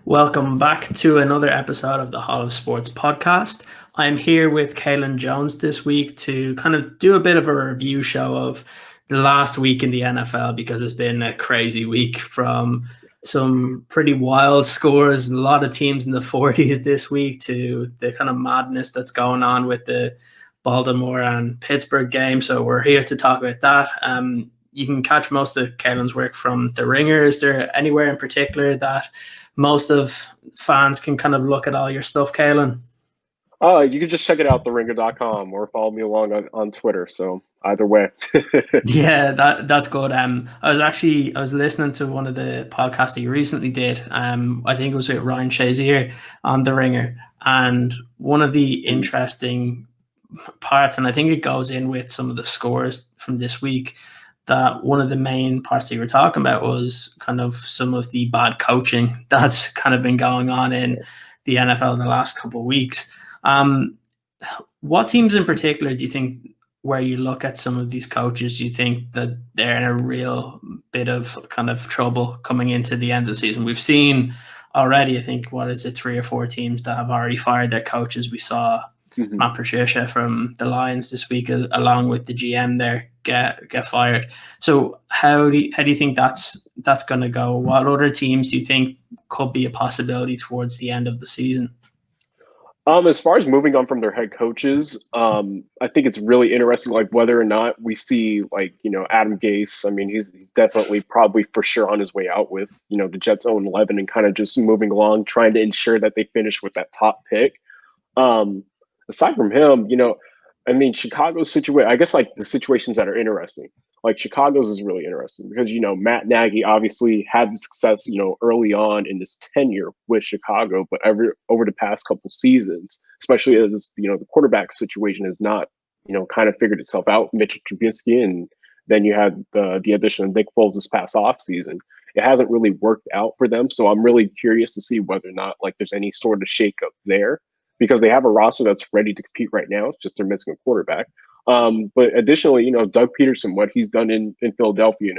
Welcome back to another episode of the Hall of Sports podcast. I'm here with Kaelen Jones this week to kind of do a bit of a review show of the last week in the NFL because it's been a crazy week from some pretty wild scores, a lot of teams in the 40s this week to the kind of madness that's going on with the Baltimore and Pittsburgh game. So we're here to talk about that. You can catch most of Kaelen's work from The Ringer. Is there anywhere in particular that most of fans can kind of look at all your stuff, Kaelen? You can just check it out, theringer.com, or follow me along on Twitter. So either way. Yeah, that's good. I was listening to one of the podcasts that you recently did. I think it was with Ryan Shazier on The Ringer. And one of the interesting parts, and I think it goes in with some of the scores from this week, that one of the main parts that you were talking about was kind of some of the bad coaching that's kind of been going on in the NFL in the last couple of weeks. What teams in particular do you think, where you look at some of these coaches, do you think that they're in a real bit of kind of trouble coming into the end of the season? We've seen already, I think, 3 or 4 teams that have already fired their coaches. We saw Matt Patricia from the Lions this week, along with the GM there, get fired. So how do you think that's going to go? What other teams do you think could be a possibility towards the end of the season? As far as moving on from their head coaches, I think it's really interesting, like whether or not we see Adam Gase. I mean, he's definitely probably for sure on his way out with, the Jets 0-11 and kind of just moving along, trying to ensure that they finish with that top pick. Aside from him, I mean, Chicago's situation, I guess like the situations that are interesting, like Chicago's is really interesting because, Matt Nagy obviously had the success, early on in his tenure with Chicago, but over the past couple seasons, especially as, the quarterback situation has not, kind of figured itself out, Mitchell Trubisky, and then you had the addition of Nick Foles this past offseason. It hasn't really worked out for them. So I'm really curious to see whether or not like there's any sort of shakeup there, because they have a roster that's ready to compete right now. It's just they're missing a quarterback. But additionally, Doug Peterson, what he's done in Philadelphia,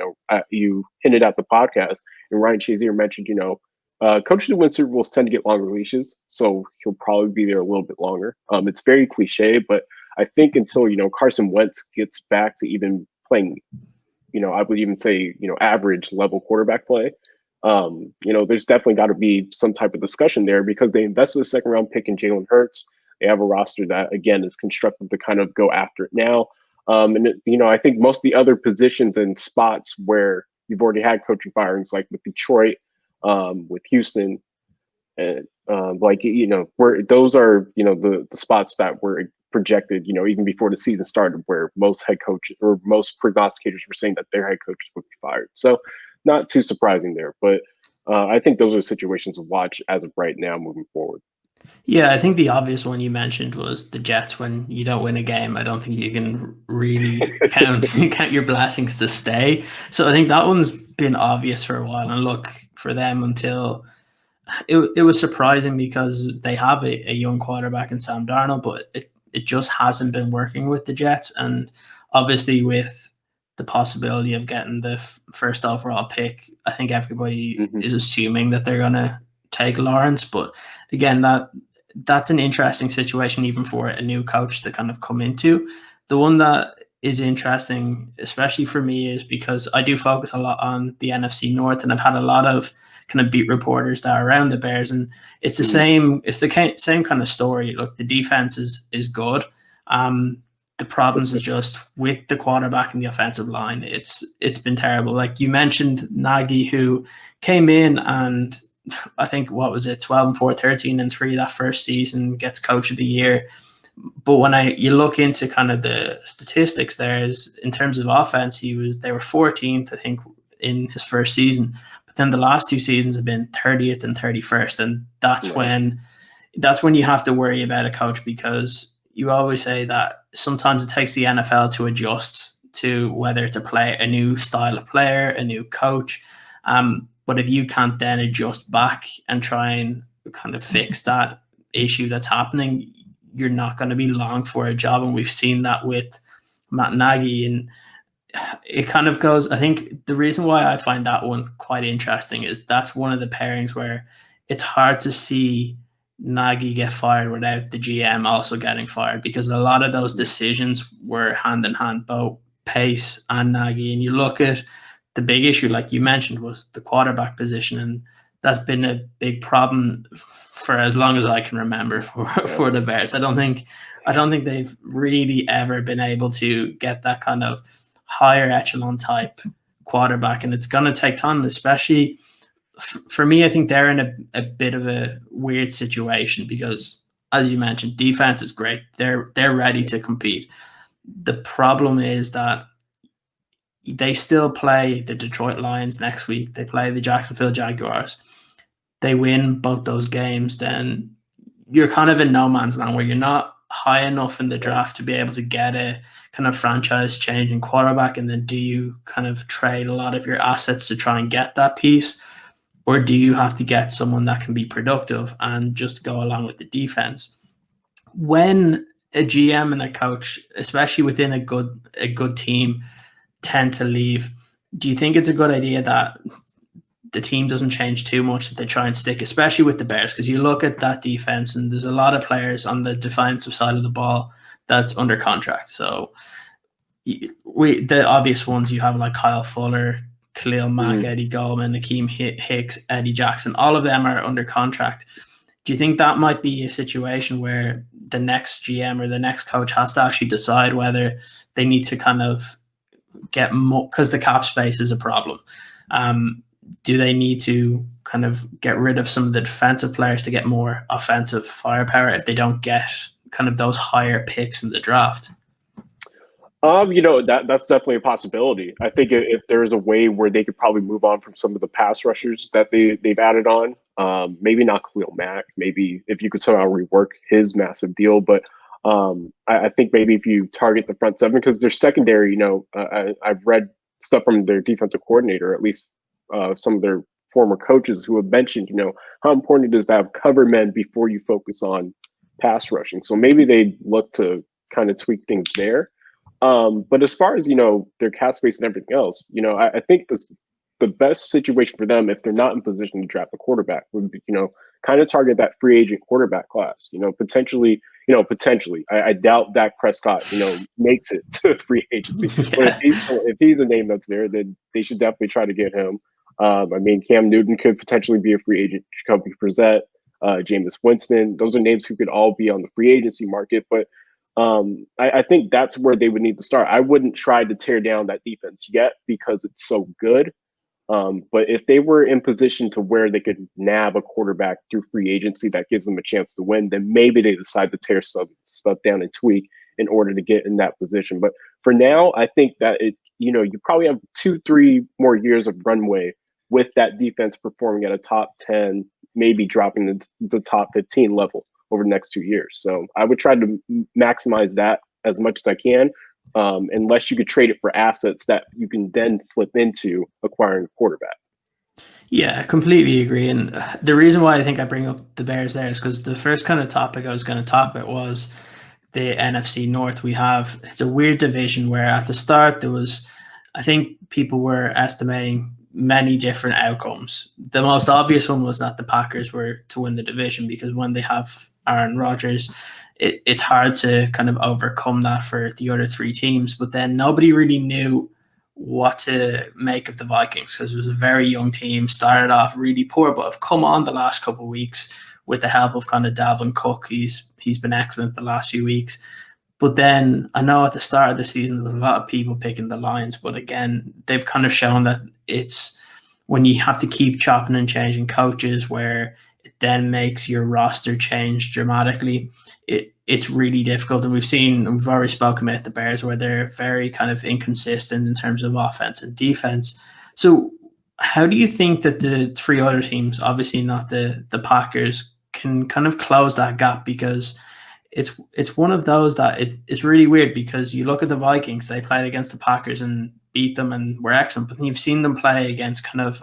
you hinted at the podcast, and Ryan Shazier mentioned, coaches who win Super Bowls tend to get longer leashes, so he'll probably be there a little bit longer. It's very cliche, but I think until, Carson Wentz gets back to even playing, I would even say, average level quarterback play, there's definitely got to be some type of discussion there because they invested a second round pick in Jalen Hurts. They have a roster that, again, is constructed to kind of go after it now. I think most of the other positions and spots where you've already had coaching firings, like with Detroit, with Houston, and where those are, the spots that were projected, even before the season started, where most head coaches or most prognosticators were saying that their head coaches would be fired. So not too surprising there, but I think those are situations to watch as of right now moving forward. Yeah, I think the obvious one you mentioned was the Jets. When you don't win a game, I don't think you can really count your blessings to stay. So I think that one's been obvious for a while. And look, for them, until it was surprising because they have a young quarterback in Sam Darnold, but it just hasn't been working with the Jets. And obviously with the possibility of getting the first overall pick, I think everybody is assuming that they're going to take Lawrence. But again, that's an interesting situation even for a new coach to kind of come into. The one that is interesting, especially for me, is because I do focus a lot on the NFC North, and I've had a lot of kind of beat reporters that are around the Bears, and it's the same kind of story. Look, the defense is good. The problems is just with the quarterback and the offensive line. It's been terrible. Like you mentioned, Nagy, who came in and I think, 12-4, 13-3 that first season, gets coach of the year. But when you look into kind of the statistics there, is in terms of offense, they were 14th, I think, in his first season. But then the last 2 seasons have been 30th and 31st. And that's when you have to worry about a coach, because you always say that sometimes it takes the NFL to adjust to whether to play a new style of player, a new coach. But if you can't then adjust back and try and kind of fix that issue that's happening, you're not going to be long for a job. And we've seen that with Matt Nagy. And it kind of goes, I think the reason why I find that one quite interesting is that's one of the pairings where it's hard to see Nagy get fired without the GM also getting fired, because a lot of those decisions were hand in hand, both Pace and Nagy. And you look at the big issue, like you mentioned, was the quarterback position, and that's been a big problem for as long as I can remember for the Bears. I don't think they've really ever been able to get that kind of higher echelon type quarterback, and it's going to take time, especially for me. I think they're in a bit of a weird situation because, as you mentioned, defense is great. They're ready to compete. The problem is that they still play the Detroit Lions next week. They play the Jacksonville Jaguars. They win both those games, then you're kind of in no man's land where you're not high enough in the draft to be able to get a kind of franchise changing quarterback. And then do you kind of trade a lot of your assets to try and get that piece? Or do you have to get someone that can be productive and just go along with the defense? When a GM and a coach, especially within a good team, tend to leave, do you think it's a good idea that the team doesn't change too much, that they try and stick, especially with the Bears? Because you look at that defense and there's a lot of players on the defensive side of the ball that's under contract. So the obvious ones you have, like Kyle Fuller, Khalil Mack, Eddie Goldman, Akeem Hicks, Eddie Jackson, all of them are under contract. Do you think that might be a situation where the next GM or the next coach has to actually decide whether they need to kind of get more, because the cap space is a problem? Do they need to kind of get rid of some of the defensive players to get more offensive firepower if they don't get kind of those higher picks in the draft? That's definitely a possibility. I think if there's a way where they could probably move on from some of the pass rushers that they've added on, maybe not Khalil Mack, maybe if you could somehow rework his massive deal, but I think maybe if you target the front seven, because their secondary, I've read stuff from their defensive coordinator, at least some of their former coaches who have mentioned, how important it is to have cover men before you focus on pass rushing. So maybe they look to kind of tweak things there. But as far as, their cap space and everything else, I think the best situation for them, if they're not in position to draft a quarterback, would be, kind of target that free agent quarterback class, potentially. I doubt Dak Prescott, makes it to free agency. Yeah. But if he's a name that's there, then they should definitely try to get him. Cam Newton could potentially be a free agent. Jacoby Brissett, Jameis Winston. Those are names who could all be on the free agency market. But I think that's where they would need to start. I wouldn't try to tear down that defense yet because it's so good. But if they were in position to where they could nab a quarterback through free agency that gives them a chance to win, then maybe they decide to tear some stuff down and tweak in order to get in that position. But for now, I think that you probably have 2-3 more years of runway with that defense performing at a top 10, maybe dropping the top 15 level over the next 2 years. So I would try to maximize that as much as I can. Unless you could trade it for assets that you can then flip into acquiring a quarterback. Yeah, I completely agree. And the reason why I think I bring up the Bears there is because the first kind of topic I was going to talk about was the NFC North. It's a weird division where at the start I think people were estimating many different outcomes. The most obvious one was that the Packers were to win the division because when they have Aaron Rodgers, it's hard to kind of overcome that for the other three teams. But then nobody really knew what to make of the Vikings because it was a very young team, started off really poor, but have come on the last couple of weeks with the help of kind of Dalvin Cook. He's been excellent the last few weeks. But then I know at the start of the season, there was a lot of people picking the Lions. But again, they've kind of shown that it's when you have to keep chopping and changing coaches where it then makes your roster change dramatically. It's really difficult. And we've already spoken about the Bears where they're very kind of inconsistent in terms of offense and defense. So how do you think that the three other teams, obviously not the Packers, can kind of close that gap? Because it's one of those that it's really weird because you look at the Vikings, they played against the Packers and beat them and were excellent, but you've seen them play against kind of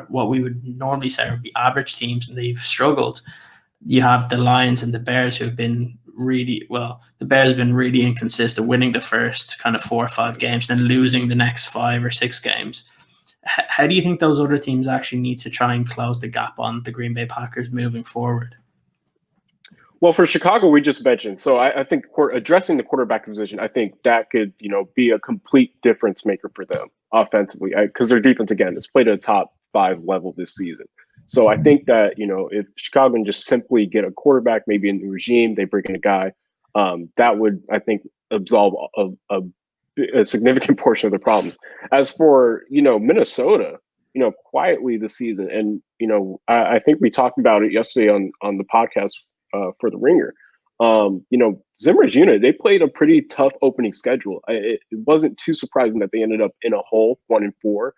what we would normally say would be average teams and they've struggled. You have the Lions and the Bears who have been the Bears have been really inconsistent, winning the first kind of 4 or 5 games, then losing the next 5 or 6 games. How do you think those other teams actually need to try and close the gap on the Green Bay Packers moving forward? Well, for Chicago, we just mentioned. So I think addressing the quarterback position, I think that could, be a complete difference maker for them offensively, because their defense again has played at a top 5 level this season. So I think that if Chicago can just simply get a quarterback, maybe a new regime, they bring in a guy, that would, I think, absolve a significant portion of the problems. As for Minnesota, quietly this season, and I think we talked about it yesterday on the podcast for the Ringer. Zimmer's unit, they played a pretty tough opening schedule. It wasn't too surprising that they ended up in a hole 1-4.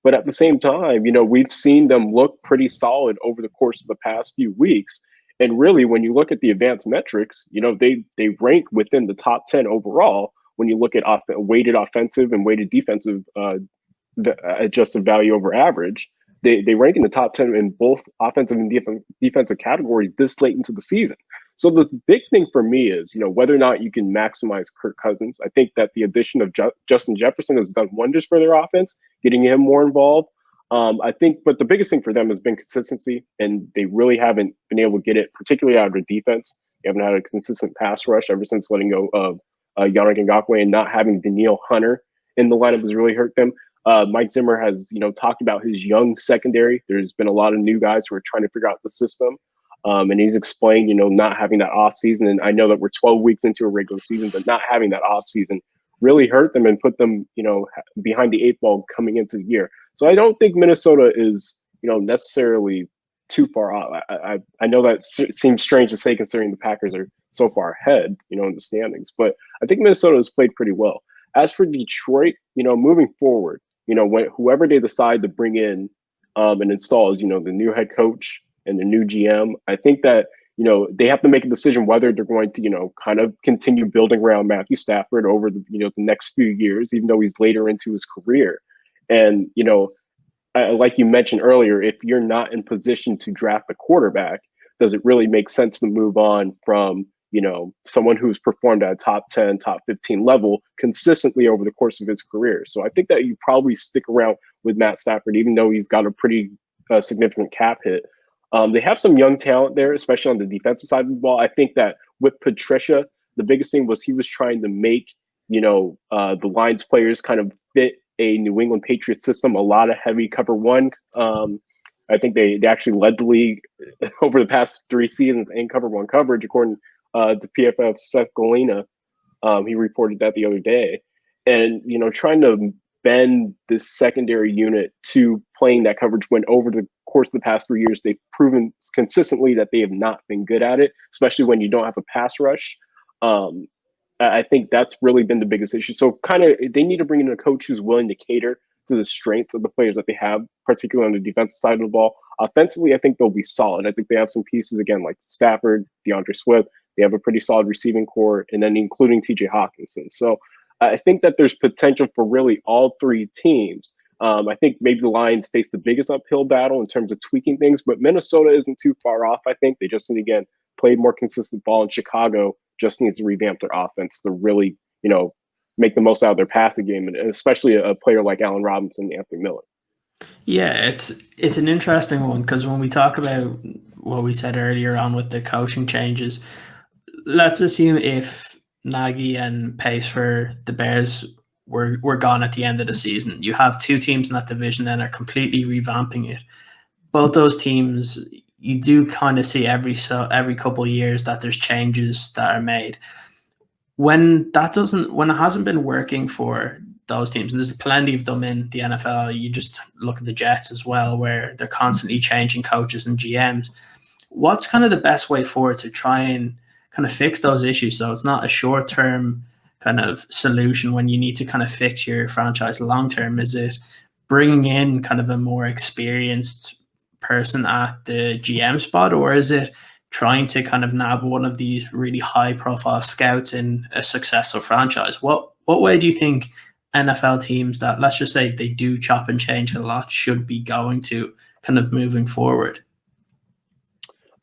But at the same time, we've seen them look pretty solid over the course of the past few weeks. And really, when you look at the advanced metrics, they rank within the top 10 overall. When you look at weighted offensive and weighted defensive adjusted value over average, they rank in the top 10 in both offensive and defensive categories this late into the season. So the big thing for me is, whether or not you can maximize Kirk Cousins. I think that the addition of Justin Jefferson has done wonders for their offense, getting him more involved. I think, but the biggest thing for them has been consistency, and they really haven't been able to get it, particularly out of their defense. They haven't had a consistent pass rush ever since letting go of Yannick Ngakoue, and not having Danielle Hunter in the lineup has really hurt them. Mike Zimmer has, talked about his young secondary. There's been a lot of new guys who are trying to figure out the system. And he's explained, not having that off season. And I know that we're 12 weeks into a regular season, but not having that off season really hurt them and put them, behind the 8 ball coming into the year. So I don't think Minnesota is, necessarily too far off. I know that seems strange to say considering the Packers are so far ahead, in the standings, but I think Minnesota has played pretty well. As for Detroit, moving forward, whoever they decide to bring in and install as, the new head coach and the new GM, I think that, they have to make a decision whether they're going to, kind of continue building around Matthew Stafford over the, the next few years, even though he's later into his career. And, like you mentioned earlier, if you're not in position to draft a quarterback, does it really make sense to move on from, someone who's performed at a top 10, top 15 level consistently over the course of his career? So I think that you probably stick around with Matt Stafford, even though he's got a pretty significant cap hit. They have some young talent there, especially on the defensive side of the ball. I think that with Patricia, the biggest thing was he was trying to make, the Lions players kind of fit a New England Patriots system, a lot of heavy cover one. I think they actually led the league over the past 3 seasons in cover one coverage, according to PFF Seth Galina. He reported that the other day. And, trying to bend this secondary unit to playing that coverage when over the course of the past 3 years, they've proven consistently that they have not been good at it, especially when you don't have a pass rush. I think that's really been the biggest issue. So kind of they need to bring in a coach who's willing to cater to the strengths of the players that they have, particularly on the defensive side of the ball. Offensively, I think they'll be solid. I think they have some pieces, again, like Stafford, DeAndre Swift. They have a pretty solid receiving core, and then including TJ Hawkinson. So I think that there's potential for really all 3 teams. I think maybe the Lions face the biggest uphill battle in terms of tweaking things, but Minnesota isn't too far off. I think they just need, again, play more consistent ball, in Chicago just needs to revamp their offense to really, make the most out of their passing game, and especially a player like Allen Robinson and Anthony Miller. Yeah, it's an interesting one because when we talk about what we said earlier on with the coaching changes, let's assume if Nagy and Pace for the Bears were gone at the end of the season, you have 2 teams in that division then are completely revamping it. Both those teams, you do kind of see every couple of years that there's changes that are made. When it hasn't been working for those teams, and there's plenty of them in the NFL, you just look at the Jets as well, where they're constantly changing coaches and GMs. What's kind of the best way forward to try and kind of fix those issues so it's not a short-term kind of solution when you need to kind of fix your franchise long-term? Is it bringing in kind of a more experienced person at the GM spot, or is it trying to kind of nab one of these really high-profile scouts in a successful franchise? What way do you think NFL teams that, let's just say, they do chop and change a lot should be going to kind of moving forward?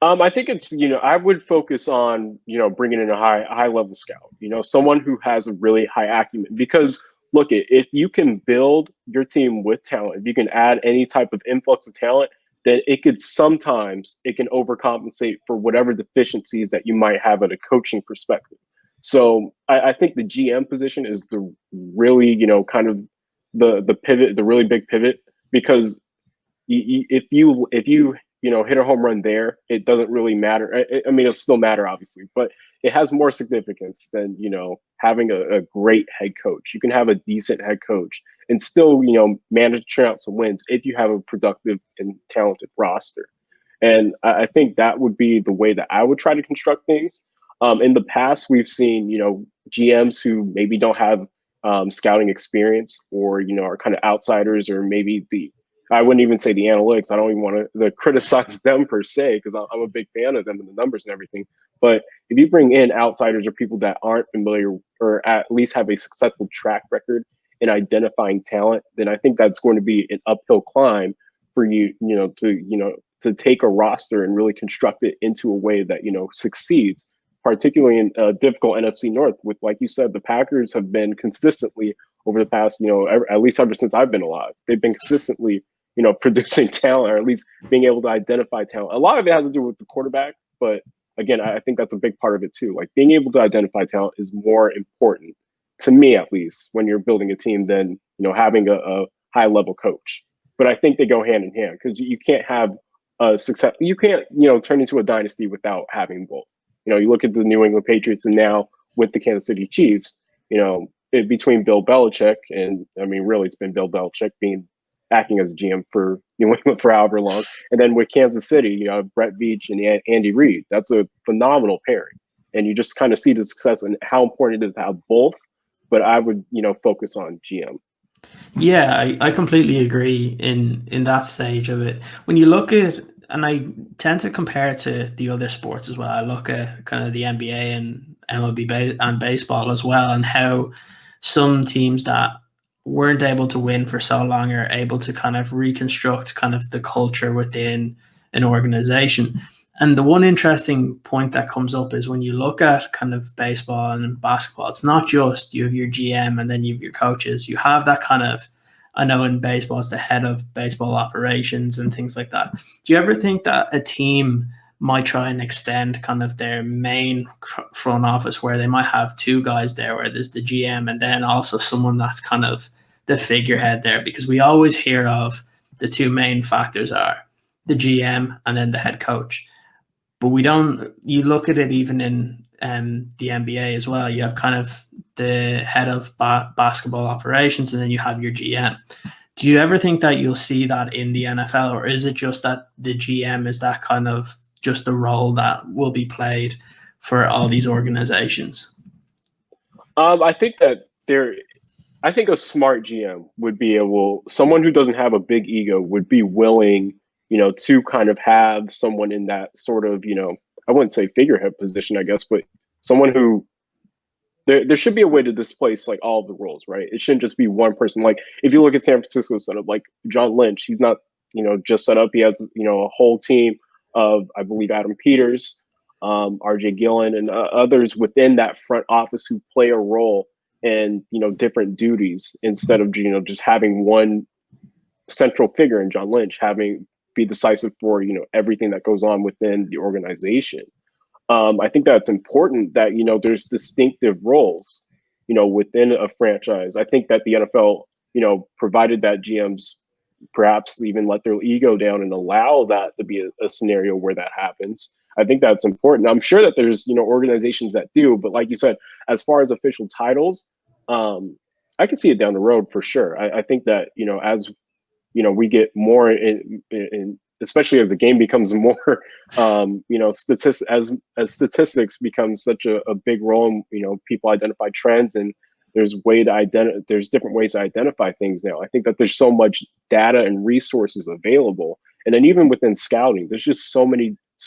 I think it's, I would focus on, bringing in a high level scout, someone who has a really high acumen, because look, if you can build your team with talent, if you can add any type of influx of talent, then it can overcompensate for whatever deficiencies that you might have at a coaching perspective. So I think the GM position is the really, kind of the pivot, the really big pivot, because if you hit a home run there, it doesn't really matter. I mean, it'll still matter, obviously, but it has more significance than having a great head coach. You can have a decent head coach and still manage to turn out some wins if you have a productive and talented roster. And I think that would be the way that I would try to construct things. In the past, we've seen GMs who maybe don't have scouting experience, or are kind of outsiders, or maybe I wouldn't even say the analytics. I don't even want to criticize them per se, because I'm a big fan of them and the numbers and everything. But if you bring in outsiders or people that aren't familiar, or at least have a successful track record in identifying talent, then I think that's going to be an uphill climb for to take a roster and really construct it into a way that succeeds, particularly in a difficult NFC North. With, like you said, the Packers have been consistently over the past, at least ever since I've been alive, they've been consistently producing talent, or at least being able to identify talent. A lot of it has to do with the quarterback, but again, I think that's a big part of it too. Like, being able to identify talent is more important, to me at least, when you're building a team, than having a high level coach. But I think they go hand in hand, because you can't have a success. You can't turn into a dynasty without having both. You look at the New England Patriots, and now with the Kansas City Chiefs, between Bill Belichick and, I mean, really, it's been Bill Belichick acting as GM for New England for however long, and then with Kansas City, Brett Veach and Andy Reid. That's a phenomenal pairing, and you just kind of see the success and how important it is to have both. But I would focus on GM. Yeah, I completely agree in that stage of it. When you look at, and I tend to compare it to the other sports as well. I look at kind of the NBA and MLB and baseball as well, and how some teams that weren't able to win for so long are able to kind of reconstruct kind of the culture within an organization. And the one interesting point that comes up is when you look at kind of baseball and basketball, it's not just you have your GM and then you have your coaches. You have that kind of, I know in baseball, it's the head of baseball operations and things like that. Do you ever think that a team might try and extend kind of their main front office, where they might have two guys there, where there's the GM and then also someone that's kind of the figurehead there? Because we always hear of the two main factors are the GM and then the head coach. But we don't, you look at it even in the NBA as well. You have kind of the head of basketball operations, and then you have your GM. Do you ever think that you'll see that in the NFL, or is it just that the GM is that kind of just the role that will be played for all these organizations? I think that I think a smart GM would be someone who doesn't have a big ego would be willing, to kind of have someone in that sort of, I wouldn't say figurehead position, I guess, but someone who, there should be a way to displace like all of the roles, right? It shouldn't just be one person. Like, if you look at San Francisco's setup, like John Lynch, he's not, just set up. He has, a whole team of, I believe, Adam Peters, RJ Gillen, and others within that front office who play a role in, different duties, instead of, just having one central figure in John Lynch be decisive for, everything that goes on within the organization. I think that's important that, there's distinctive roles, within a franchise. I think that the NFL, provided that GMs perhaps even let their ego down and allow that to be a scenario where that happens. I think that's important. I'm sure that there's, organizations that do, but like you said, as far as official titles, I can see it down the road for sure. I think that, as we get more in, especially as the game becomes more, as statistics become such a big role, people identify trends, and there's different ways to identify things now. I think that there's so much data and resources available. And then even within scouting, there's just so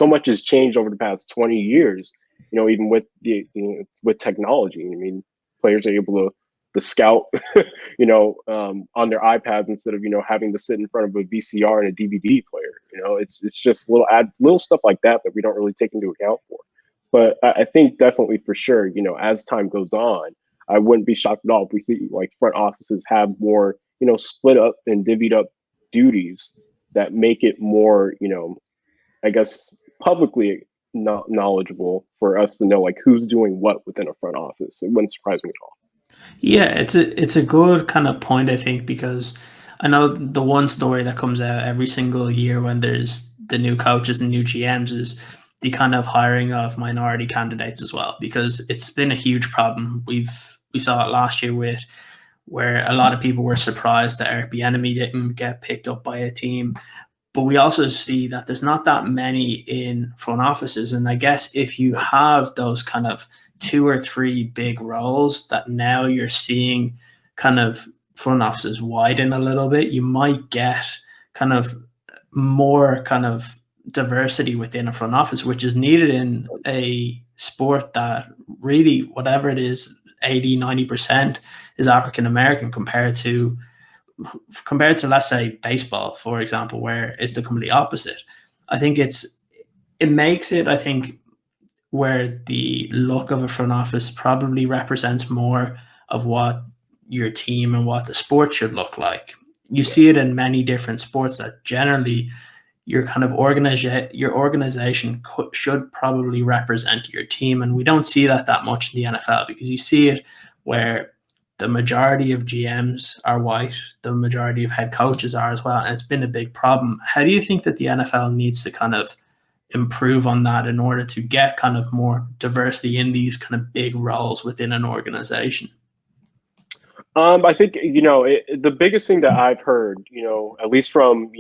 much has changed over the past 20 years, even with with technology. I mean, players are able to scout, on their iPads instead of, having to sit in front of a VCR and a DVD player. It's just little stuff like that we don't really take into account for. But I think definitely for sure, as time goes on, I wouldn't be shocked at all if we see like front offices have more, split up and divvied up duties that make it more, I guess publicly not knowledgeable for us to know like who's doing what within a front office. It wouldn't surprise me at all. Yeah, it's a good kind of point, I think, because I know the one story that comes out every single year when there's the new coaches and new GMs is the kind of hiring of minority candidates as well, because it's been a huge problem. We saw it last year with where a lot of people were surprised that Eric Bieniemy didn't get picked up by a team. But we also see that there's not that many in front offices. And I guess if you have those kind of two or three big roles that now you're seeing kind of front offices widen a little bit, you might get kind of more kind of diversity within a front office, which is needed in a sport that really, whatever it is, 80, 90% is African American compared to let's say baseball, for example, where it's the complete opposite. I think it makes it, I think, where the look of a front office probably represents more of what your team and what the sport should look like. You see it in many different sports that generally your kind of your organization should probably represent your team, and we don't see that much in the NFL because you see it where the majority of GMs are white, the majority of head coaches are as well, and it's been a big problem. How do you think that the NFL needs to kind of improve on that in order to get kind of more diversity in these kind of big roles within an organization? I think, the biggest thing that I've heard, at least from,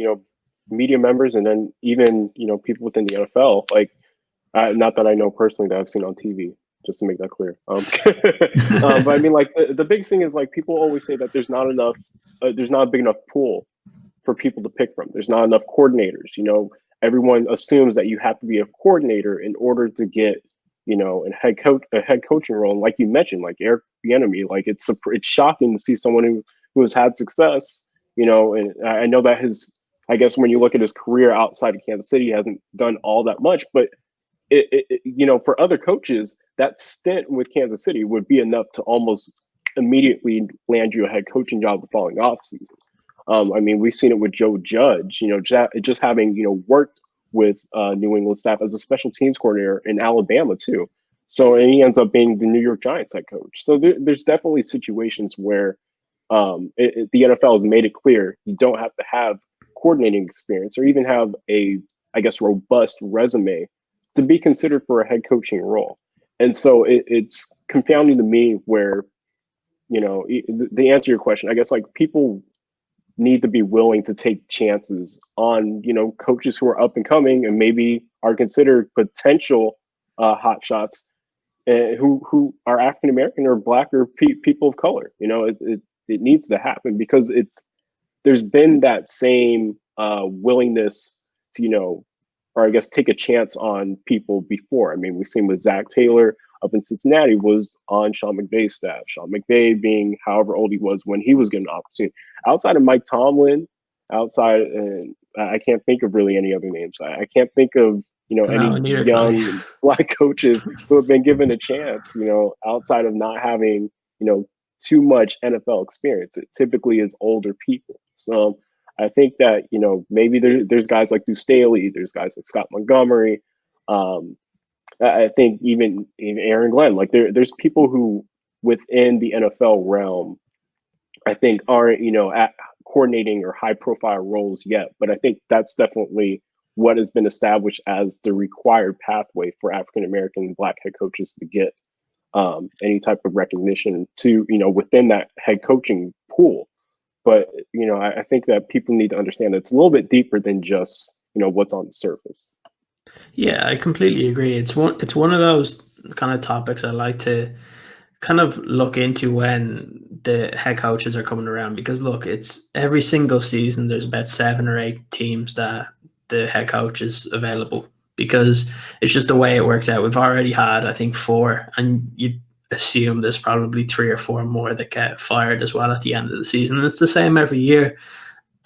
media members and then even, people within the NFL, like, not that I know personally that I've seen on TV, just to make that clear. But I mean, like the biggest thing is like people always say that there's not a big enough pool for people to pick from. There's not enough coordinators. Everyone assumes that you have to be a coordinator in order to get, a head coaching role. And like you mentioned, like Eric Bieniemy, like it's shocking to see someone who has had success. And I know that I guess when you look at his career outside of Kansas City, he hasn't done all that much, but for other coaches, that stint with Kansas City would be enough to almost immediately land you a head coaching job the following offseason. I mean, we've seen it with Joe Judge, just having, worked with New England staff as a special teams coordinator in Alabama too. So, and he ends up being the New York Giants head coach. So there's definitely situations where the NFL has made it clear you don't have to have coordinating experience or even have a, I guess, robust resume to be considered for a head coaching role. And so it's confounding to me where, the answer to your question, I guess like people need to be willing to take chances on, coaches who are up and coming and maybe are considered potential hot shots who are African American or Black or people of color. It needs to happen because there's been that same willingness to, or I guess take a chance on people before. I mean, we've seen with Zach Taylor up in Cincinnati was on Sean McVay's staff. Sean McVay being however old he was when he was given an opportunity. Outside of Mike Tomlin, and I can't think of really any other names. I can't think of any young Black coaches who have been given a chance. Outside of not having too much NFL experience, it typically is older people. So I think that, maybe there's guys like Deuce Staley, there's guys like Scott Montgomery. I think even Aaron Glenn, like there's people who within the NFL realm, I think aren't, at coordinating or high profile roles yet. But I think that's definitely what has been established as the required pathway for African American and Black head coaches to get any type of recognition to, within that head coaching pool. But, I think that people need to understand that it's a little bit deeper than just, what's on the surface. Yeah, I completely agree. It's one of those kind of topics I like to kind of look into when the head coaches are coming around because look, it's every single season there's about 7 or 8 teams that the head coach is available because it's just the way it works out. We've already had, I think, 4, and you assume there's probably 3 or 4 more that get fired as well at the end of the season. And it's the same every year.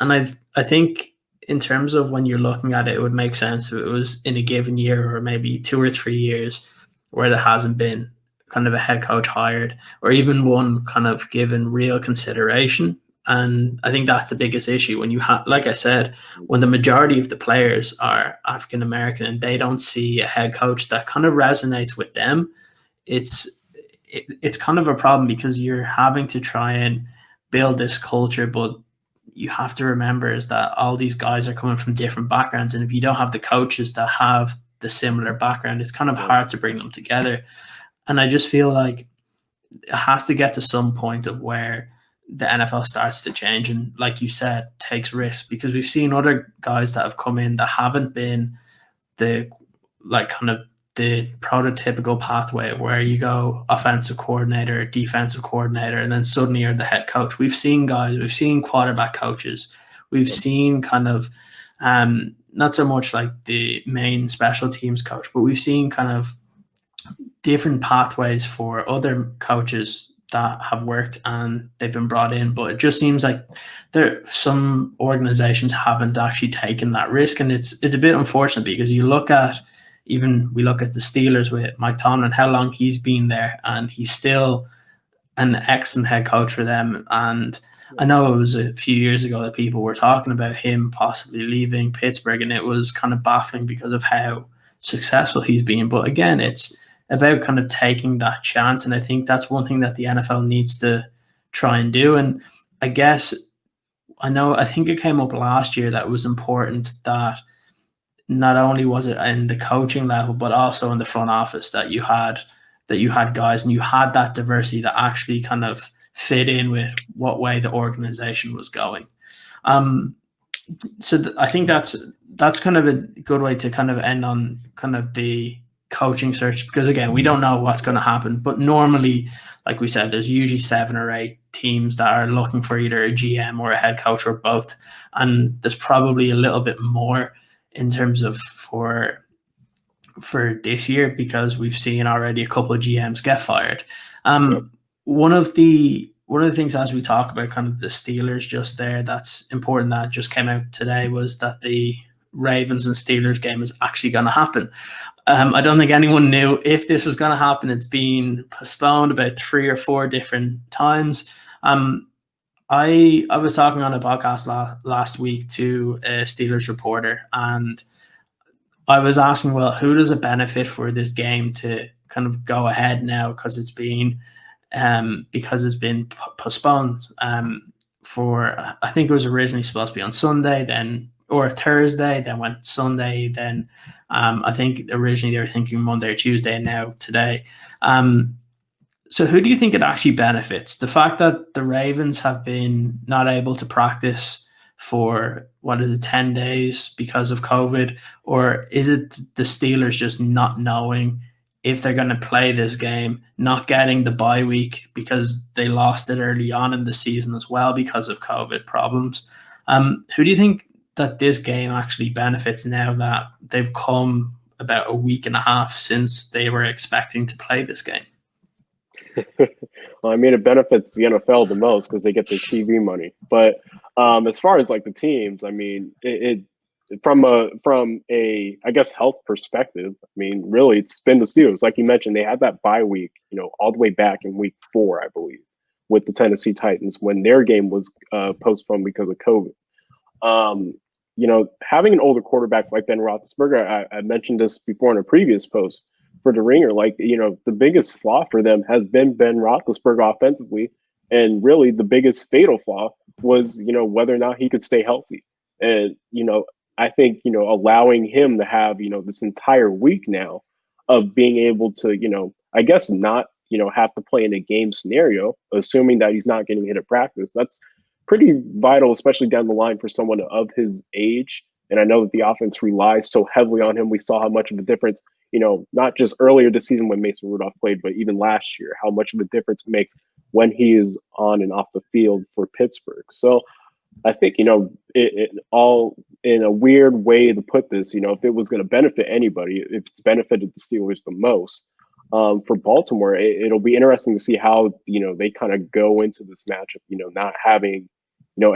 And I think in terms of when you're looking at it, it would make sense if it was in a given year or maybe 2 or 3 years where there hasn't been kind of a head coach hired, or even one kind of given real consideration. And I think that's the biggest issue when you have, like I said, when the majority of the players are African American and they don't see a head coach that kind of resonates with them, it's kind of a problem, because you're having to try and build this culture, but you have to remember is that all these guys are coming from different backgrounds, and if you don't have the coaches that have the similar background, it's kind of hard to bring them together. And I just feel like it has to get to some point of where the NFL starts to change and, like you said, takes risks, because we've seen other guys that have come in that haven't been the kind of the prototypical pathway where you go offensive coordinator, defensive coordinator, and then suddenly you're the head coach. We've seen quarterback coaches, we've seen kind of not so much like the main special teams coach, but we've seen kind of different pathways for other coaches that have worked and they've been brought in. But it just seems like some organizations haven't actually taken that risk, and it's a bit unfortunate, because we look at the Steelers with Mike Tomlin, how long he's been there, and he's still an excellent head coach for them. And I know it was a few years ago that people were talking about him possibly leaving Pittsburgh, and it was kind of baffling because of how successful he's been. But again, it's about kind of taking that chance, and I think that's one thing that the NFL needs to try and do. And I guess I think it came up last year that it was important that not only was it in the coaching level, but also in the front office, that you had guys and you had that diversity that actually kind of fit in with what way the organization was going. I think that's kind of a good way to kind of end on kind of the coaching search, because again, we don't know what's going to happen, but normally, like we said, there's usually 7 or 8 teams that are looking for either a GM or a head coach or both, and there's probably a little bit more in terms of for this year, because we've seen already a couple of GMs get fired. One of the things, as we talk about kind of the Steelers just there, that's important that just came out today, was that the Ravens and Steelers game is actually going to happen. I don't think anyone knew if this was going to happen. It's been postponed about 3 or 4 different times. I was talking on a podcast last week to a Steelers reporter, and I was asking, well, who does it benefit for this game to kind of go ahead now, because it's been postponed for, I think it was originally supposed to be on Sunday, then or Thursday, then went Sunday, then I think originally they were thinking Monday or Tuesday, and now today. So who do you think it actually benefits? The fact that the Ravens have been not able to practice for 10 days because of COVID, or is it the Steelers just not knowing if they're going to play this game, not getting the bye week because they lost it early on in the season as well because of COVID problems? Who do you think that this game actually benefits now that they've come about a week and a half since they were expecting to play this game? Well, I mean, it benefits the NFL the most because they get their TV money. But as far as like the teams, I mean, it from a I guess health perspective, I mean, really, it's been the Steelers. Like you mentioned, they had that bye week, all the way back in week 4, I believe, with the Tennessee Titans when their game was postponed because of COVID. Having an older quarterback like Ben Roethlisberger, I mentioned this before in a previous post for the Ringer, the biggest flaw for them has been Ben Roethlisberger offensively. And really the biggest fatal flaw was, whether or not he could stay healthy. And, I think, allowing him to have, this entire week now of being able to, I guess not, have to play in a game scenario, assuming that he's not getting hit at practice. That's pretty vital, especially down the line for someone of his age. And I know that the offense relies so heavily on him. We saw how much of a difference, not just earlier this season when Mason Rudolph played, but even last year, how much of a difference it makes when he is on and off the field for Pittsburgh. So I think, it all in a weird way to put this, if it was going to benefit anybody, it's benefited the Steelers the most. For Baltimore, it'll be interesting to see how, they kind of go into this matchup, not having,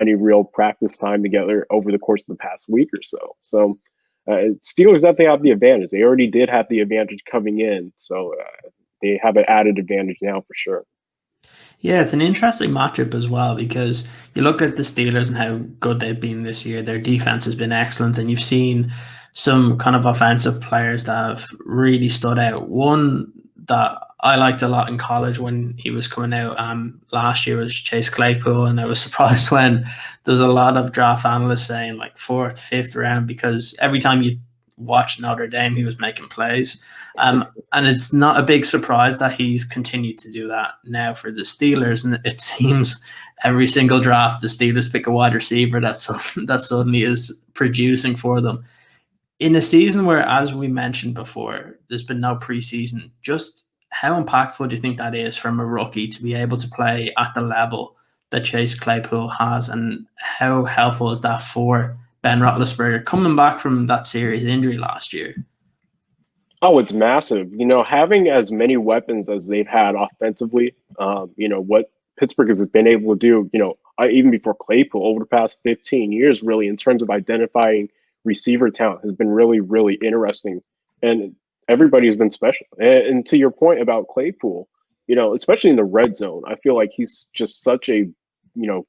any real practice time together over the course of the past week or so. So Steelers definitely have the advantage. They already did have the advantage coming in. So they have an added advantage now for sure. Yeah, it's an interesting matchup as well because you look at the Steelers and how good they've been this year. Their defense has been excellent, and you've seen some kind of offensive players that have really stood out. One that I liked a lot in college when he was coming out last year was Chase Claypool, and I was surprised when there's a lot of draft analysts saying like fourth, fifth round because every time you watch Notre Dame, he was making plays. And it's not a big surprise that he's continued to do that now for the Steelers. And it seems every single draft, the Steelers pick a wide receiver that suddenly is producing for them. In a season where, as we mentioned before, there's been no preseason, just how impactful do you think that is from a rookie to be able to play at the level that Chase Claypool has? And how helpful is that for Ben Roethlisberger coming back from that serious injury last year? Oh, it's massive. Having as many weapons as they've had offensively, what Pittsburgh has been able to do, even before Claypool over the past 15 years, really, in terms of identifying receiver talent has been really, really interesting. And everybody has been special. And to your point about Claypool, especially in the red zone, I feel like he's just such a,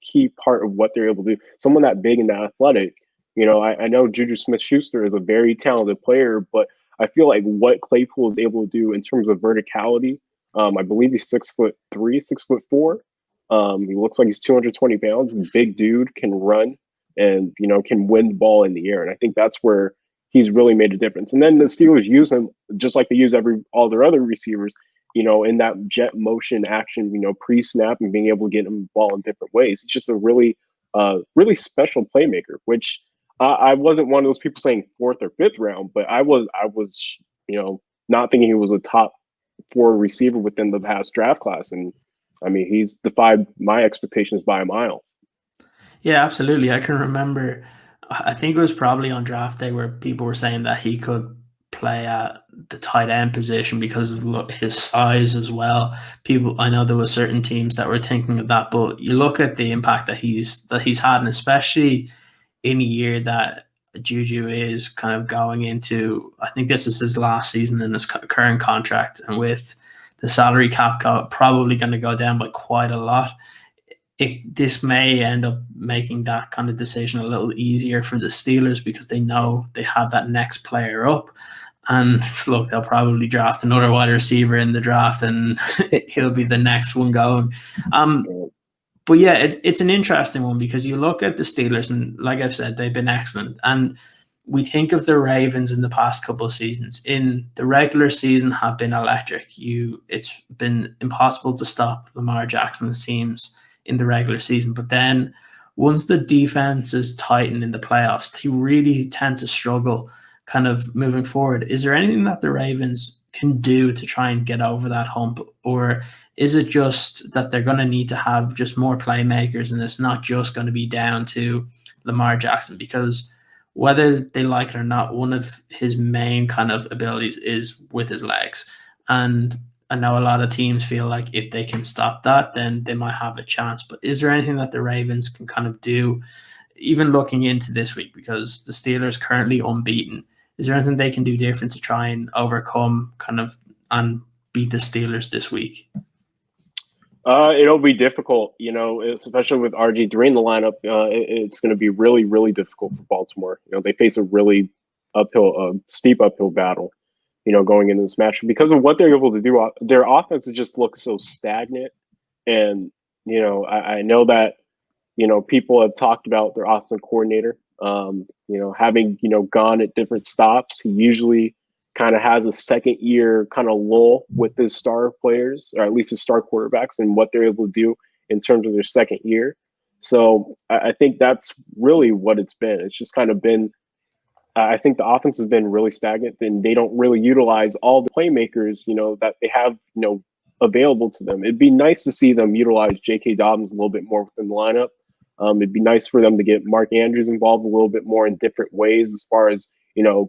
key part of what they're able to do. Someone that big and that athletic, I know Juju Smith-Schuster is a very talented player, but I feel like what Claypool is able to do in terms of verticality, I believe he's 6'3", 6'4". He looks like he's 220 pounds. He's a big dude, can run, and can win the ball in the air. And I think that's where he's really made a difference. And then the Steelers use him just like they use all their other receivers, in that jet motion action, pre-snap and being able to get him the ball in different ways. It's just a really, really special playmaker, which I wasn't one of those people saying fourth or fifth round, but I was, not thinking he was a top 4 receiver within the past draft class. And I mean, he's defied my expectations by a mile. Yeah, absolutely. I can remember, I think it was probably on draft day where people were saying that he could play at the tight end position because of his size as well. I know there were certain teams that were thinking of that, but you look at the impact that he's had, and especially in a year that Juju is kind of going into, I think this is his last season in his current contract, and with the salary cap probably going to go down by quite a lot, this may end up making that kind of decision a little easier for the Steelers because they know they have that next player up. And look, they'll probably draft another wide receiver in the draft, and he'll be the next one going. But yeah, it's an interesting one because you look at the Steelers, and like I've said, they've been excellent. And we think of the Ravens in the past couple of seasons. In the regular season, have been electric. It's been impossible to stop Lamar Jackson, it seems, in the regular season. But then once the defense is tightened in the playoffs, they really tend to struggle kind of moving forward. Is there anything that the Ravens can do to try and get over that hump? Or is it just that they're going to need to have just more playmakers and it's not just going to be down to Lamar Jackson? Because whether they like it or not, one of his main kind of abilities is with his legs. And I know a lot of teams feel like if they can stop that, then they might have a chance. But is there anything that the Ravens can kind of do, even looking into this week, because the Steelers currently unbeaten? Is there anything they can do different to try and overcome kind of and beat the Steelers this week? It'll be difficult, especially with RG3 in the lineup. It's going to be really, really difficult for Baltimore. They face a really steep uphill battle, going into this match because of what they're able to do. Their offense just looks so stagnant. And, I know that, people have talked about their offensive coordinator, having, gone at different stops. He usually kind of has a second year kind of lull with his star players, or at least his star quarterbacks, and what they're able to do in terms of their second year. So I think that's really what it's been. It's just kind of been, I think the offense has been really stagnant, and they don't really utilize all the playmakers, that they have, available to them. It'd be nice to see them utilize J.K. Dobbins a little bit more within the lineup. It'd be nice for them to get Mark Andrews involved a little bit more in different ways as far as,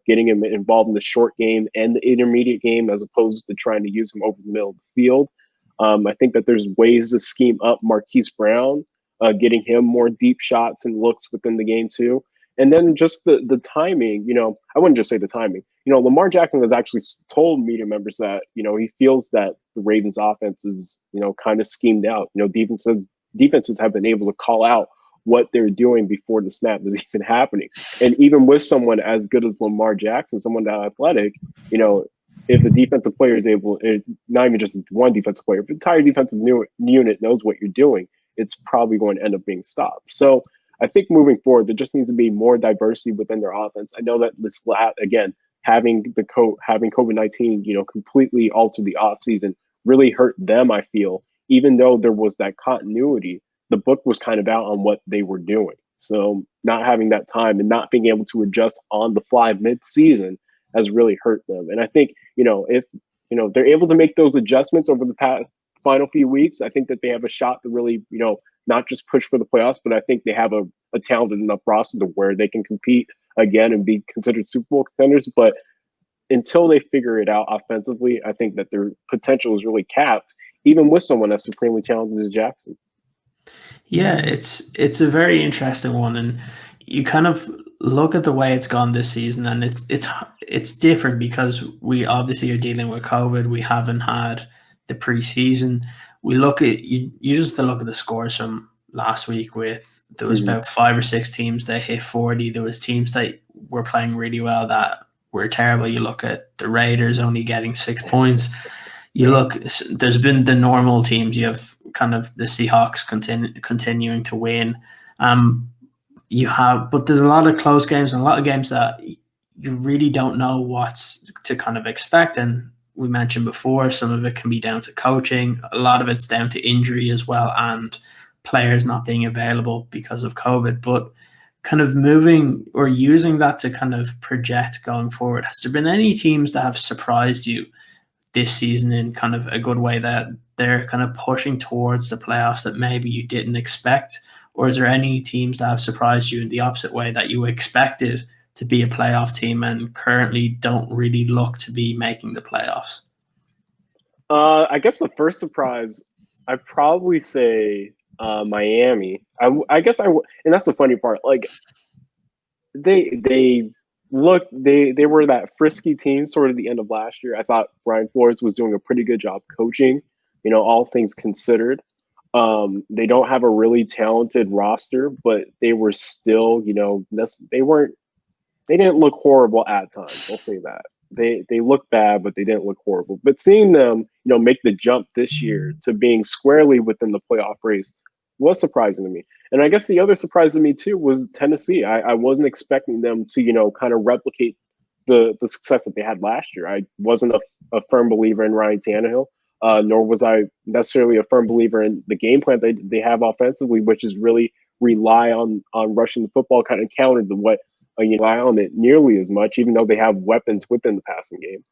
getting him involved in the short game and the intermediate game as opposed to trying to use him over the middle of the field. I think that there's ways to scheme up Marquise Brown, getting him more deep shots and looks within the game too. And then just the timing, I wouldn't just say the timing. Lamar Jackson has actually told media members that, he feels that the Ravens offense is, kind of schemed out. Defenses have been able to call out what they're doing before the snap is even happening. And even with someone as good as Lamar Jackson, someone that athletic, if the defensive player is able, not even just one defensive player, if the entire defensive unit knows what you're doing, it's probably going to end up being stopped. So I think moving forward, there just needs to be more diversity within their offense. I know that this, again, having COVID-19, completely alter the offseason really hurt them, I feel, even though there was that continuity, the book was kind of out on what they were doing. So not having that time and not being able to adjust on the fly mid-season has really hurt them. And I think, if, they're able to make those adjustments over the past final few weeks, I think that they have a shot to really, not just push for the playoffs, but I think they have a talented enough roster to where they can compete again and be considered Super Bowl contenders. But until they figure it out offensively, I think that their potential is really capped, even with someone as supremely talented as Jackson. Yeah, it's a very interesting one, and you kind of look at the way it's gone this season, and it's different because we obviously are dealing with COVID. We haven't had the preseason. We look at you just have to look at the scores from last week. With there was about 5 or 6 teams that hit 40. There was teams that were playing really well that were terrible. You look at the Raiders only getting 6 points. You look, there's been the normal teams. You have kind of the Seahawks continuing to win. But there's a lot of close games and a lot of games that you really don't know what's to kind of expect. And we mentioned before, some of it can be down to coaching. A lot of it's down to injury as well and players not being available because of COVID. But kind of moving or using that to kind of project going forward, has there been any teams that have surprised you this season in kind of a good way that they're kind of pushing towards the playoffs that maybe you didn't expect? Or is there any teams that have surprised you in the opposite way that you expected to be a playoff team and currently don't really look to be making the playoffs? I guess the first surprise, I'd probably say Miami. I guess and that's the funny part. Like they were that frisky team sort of the end of last year. I thought Brian Flores was doing a pretty good job coaching, all things considered. They don't have a really talented roster, but they were still, they didn't look horrible at times. I'll say that. They looked bad, but they didn't look horrible. But seeing them, make the jump this year to being squarely within the playoff race was surprising to me. And I guess the other surprise to me too was Tennessee. I wasn't expecting them to, kind of replicate the success that they had last year. I wasn't a firm believer in Ryan Tannehill, nor was I necessarily a firm believer in the game plan they have offensively, which is really rely on rushing the football, kind of counter to what you rely on it nearly as much, even though they have weapons within the passing game.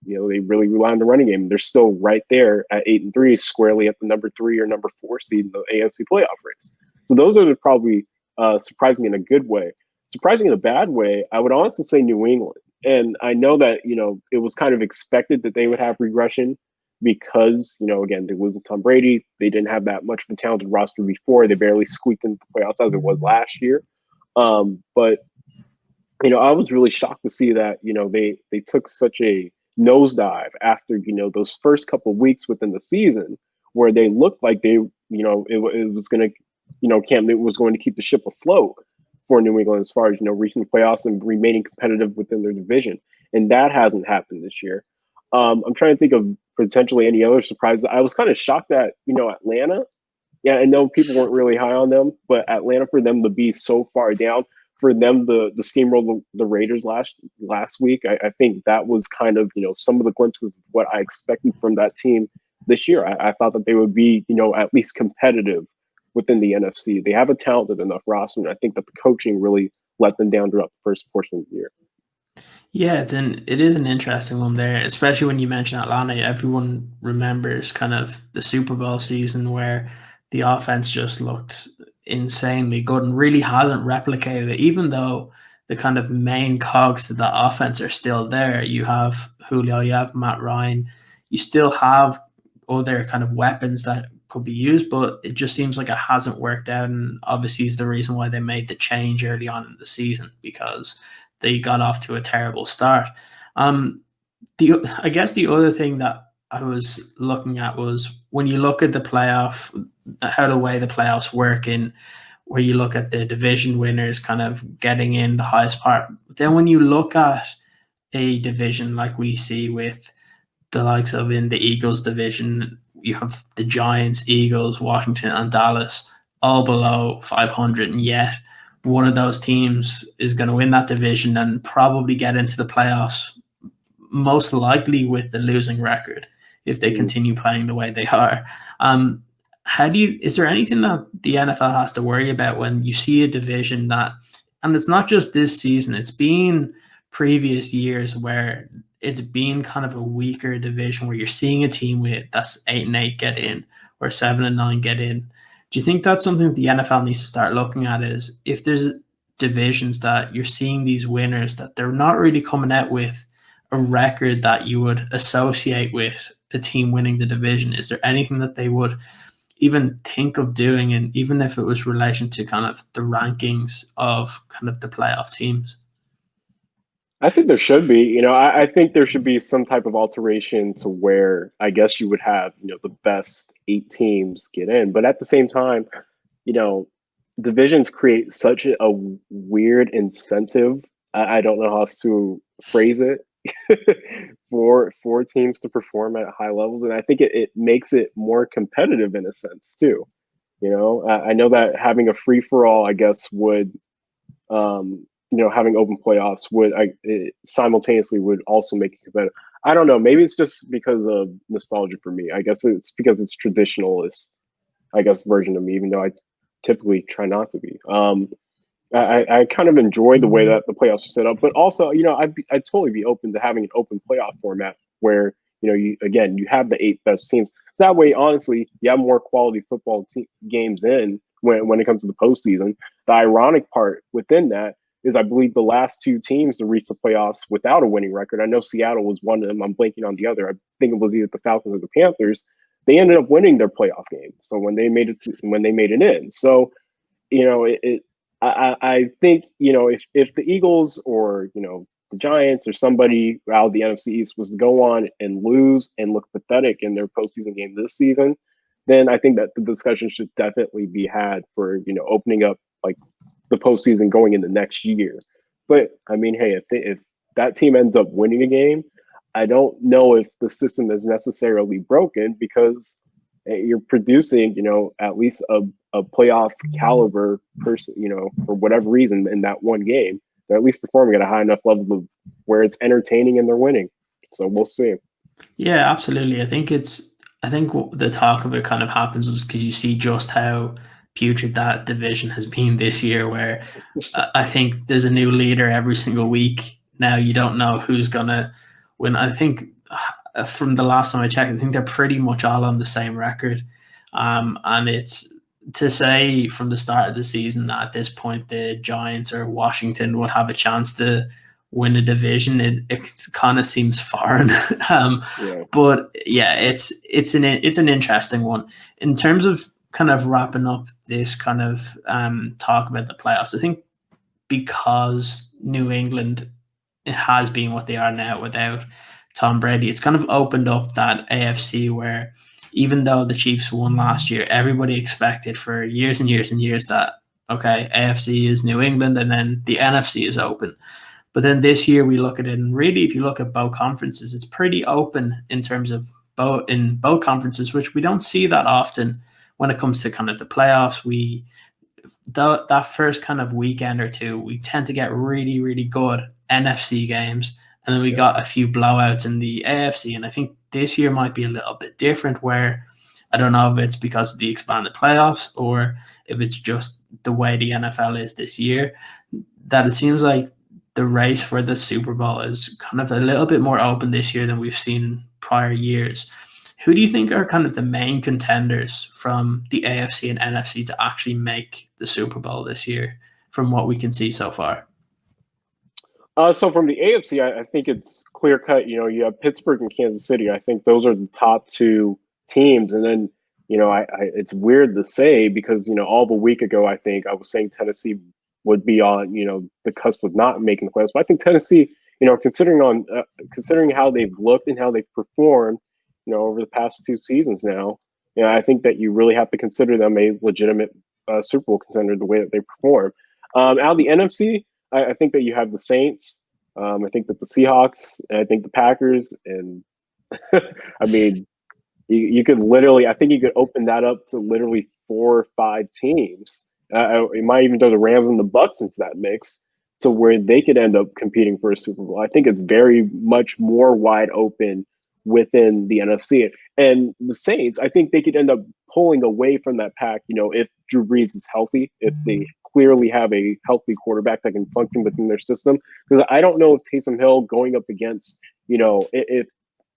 They really rely on the running game. They're still right there at 8-3, squarely at the number 3 or number 4 seed in the AFC playoff race. So those are probably surprising in a good way. Surprising in a bad way, I would honestly say New England. And I know that, it was kind of expected that they would have regression because, again, they're losing Tom Brady. They didn't have that much of a talented roster before. They barely squeaked into the playoffs as it was last year. But I was really shocked to see that, they took such a nosedive after, those first couple of weeks within the season where they looked like they, it was going to, Cam Newton was going to keep the ship afloat for New England as far as, reaching the playoffs and remaining competitive within their division. And that hasn't happened this year. I'm trying to think of potentially any other surprises. I was kind of shocked that, Atlanta. Yeah, I know people weren't really high on them, but Atlanta, for them to be so far down, for them the steamroll the Raiders last week, I think that was kind of, some of the glimpses of what I expected from that team this year. I thought that they would be, at least competitive within the NFC. They have a talented enough roster, and I think that the coaching really let them down throughout the first portion of the year. Yeah, it is an interesting one there, especially when you mention Atlanta. Everyone remembers kind of the Super Bowl season where the offense just looked insanely good and really hasn't replicated it, even though the kind of main cogs to that offense are still there. You have Julio, you have Matt Ryan, you still have other kind of weapons that could be used, but it just seems like it hasn't worked out. And obviously, is the reason why they made the change early on in the season, because they got off to a terrible start. I guess the other thing that I was looking at was when you look at the playoff, how the way the playoffs work in where you look at the division winners kind of getting in the highest part. Then when you look at a division like we see with the likes of in the Eagles division, you have the Giants, Eagles, Washington, and Dallas all below 500, and yet one of those teams is going to win that division and probably get into the playoffs, most likely with the losing record if they continue playing the way they are. Is there anything that the NFL has to worry about when you see a division that, and it's not just this season, it's been previous years where it's been kind of a weaker division where you're seeing a team with that's 8-8 get in or 7-9 get in. Do you think that's something that the NFL needs to start looking at? Is if there's divisions that you're seeing these winners that they're not really coming out with a record that you would associate with a team winning the division, is there anything that they would even think of doing, and even if it was relation to kind of the rankings of kind of the playoff teams? I think there should be. I think there should be some type of alteration to where I guess you would have, the best 8 teams get in. But at the same time, divisions create such a weird incentive. I don't know how else to phrase it for teams to perform at high levels. And I think it makes it more competitive in a sense too. I know that having a free for all, I guess, would having open playoffs would simultaneously would also make it competitive. I don't know. Maybe it's just because of nostalgia for me. I guess it's because it's traditionalist, I guess, version of me, even though I typically try not to be. I kind of enjoy the way that the playoffs are set up, but also, I'd totally be open to having an open playoff format where, you have the 8 best teams. So that way, honestly, you have more quality football games in when it comes to the postseason. The ironic part within that is I believe the last 2 teams to reach the playoffs without a winning record. I know Seattle was one of them. I'm blanking on the other. I think it was either the Falcons or the Panthers. They ended up winning their playoff game. So when they made it in. So, I think, if the Eagles or, the Giants or somebody out of the NFC East was to go on and lose and look pathetic in their postseason game this season, then I think that the discussion should definitely be had for, opening up like the postseason going into next year. But I mean, hey, if that team ends up winning a game, I don't know if the system is necessarily broken because you're producing, at least a playoff caliber person, for whatever reason in that one game. They're at least performing at a high enough level of where it's entertaining and they're winning. So we'll see. Yeah, absolutely. I think the talk of it kind of happens is because you see just how putrid that division has been this year, where I think there's a new leader every single week. Now you don't know who's gonna win. I think from the last time I checked, I think they're pretty much all on the same record. And it's to say from the start of the season that at this point the Giants or Washington would have a chance to win a division, it kind of seems foreign. But yeah, it's an interesting one in terms of kind of wrapping up this kind of talk about the playoffs. I think because New England has been what they are now without Tom Brady, it's kind of opened up that AFC where even though the Chiefs won last year, everybody expected for years and years and years that, okay, AFC is New England and then the NFC is open. But then this year we look at it, and really, if you look at both conferences, it's pretty open in terms of both conferences, which we don't see that often when it comes to kind of the playoffs. That first kind of weekend or two, we tend to get really, really good NFC games, and then we got a few blowouts in the AFC. And I think this year might be a little bit different, where I don't know if it's because of the expanded playoffs or if it's just the way the NFL is this year, that it seems like the race for the Super Bowl is kind of a little bit more open this year than we've seen in prior years. Who do you think are kind of the main contenders from the AFC and NFC to actually make the Super Bowl this year, from what we can see so far? So from the AFC, I think it's clear cut. You have Pittsburgh and Kansas City. I think those are the top 2 teams. And then, it's weird to say because, all of a week ago, I think I was saying Tennessee would be on, the cusp of not making the playoffs. But I think Tennessee, considering how they've looked and how they've performed, over the past 2 seasons now, I think that you really have to consider them a legitimate Super Bowl contender the way that they perform. Out of the NFC, I think that you have the Saints. I think that the Seahawks, and I think the Packers, and I mean, you could literally, I think you could open that up to literally 4 or 5 teams. You might even throw the Rams and the Bucks into that mix to where they could end up competing for a Super Bowl. I think it's very much more wide open within the NFC. And the Saints, I think they could end up pulling away from that pack, if Drew Brees is healthy, if they clearly have a healthy quarterback that can function within their system. Because I don't know if Taysom Hill going up against, if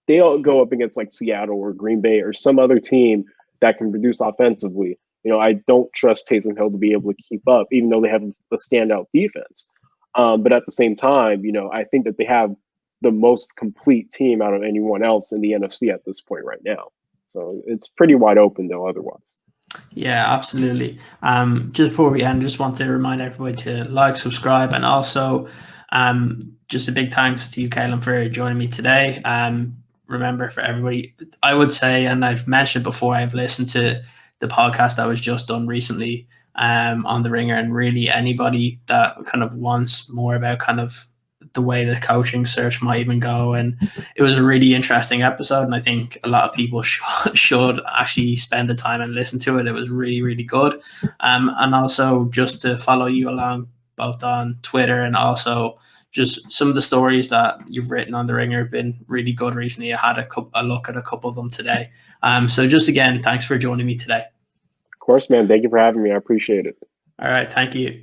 they all go up against like Seattle or Green Bay or some other team that can produce offensively, I don't trust Taysom Hill to be able to keep up, even though they have a standout defense. But at the same time, I think that they have the most complete team out of anyone else in the NFC at this point right now. So it's pretty wide open though otherwise. Yeah, absolutely. Just before we end, just want to remind everybody to like, subscribe, and also just a big thanks to you, Kaelen, for joining me today. Remember, for everybody, I would say, and I've mentioned before, I've listened to the podcast that was just done recently on The Ringer, and really anybody that kind of wants more about kind of the way the coaching search might even go. And it was a really interesting episode, and I think a lot of people should actually spend the time and listen to it. It was really, really good. And also just to follow you along both on Twitter, and also just some of the stories that you've written on The Ringer have been really good recently. I had a look at a couple of them today. So just again, thanks for joining me today. Of course, man. Thank you for having me. I appreciate it. All right. Thank you.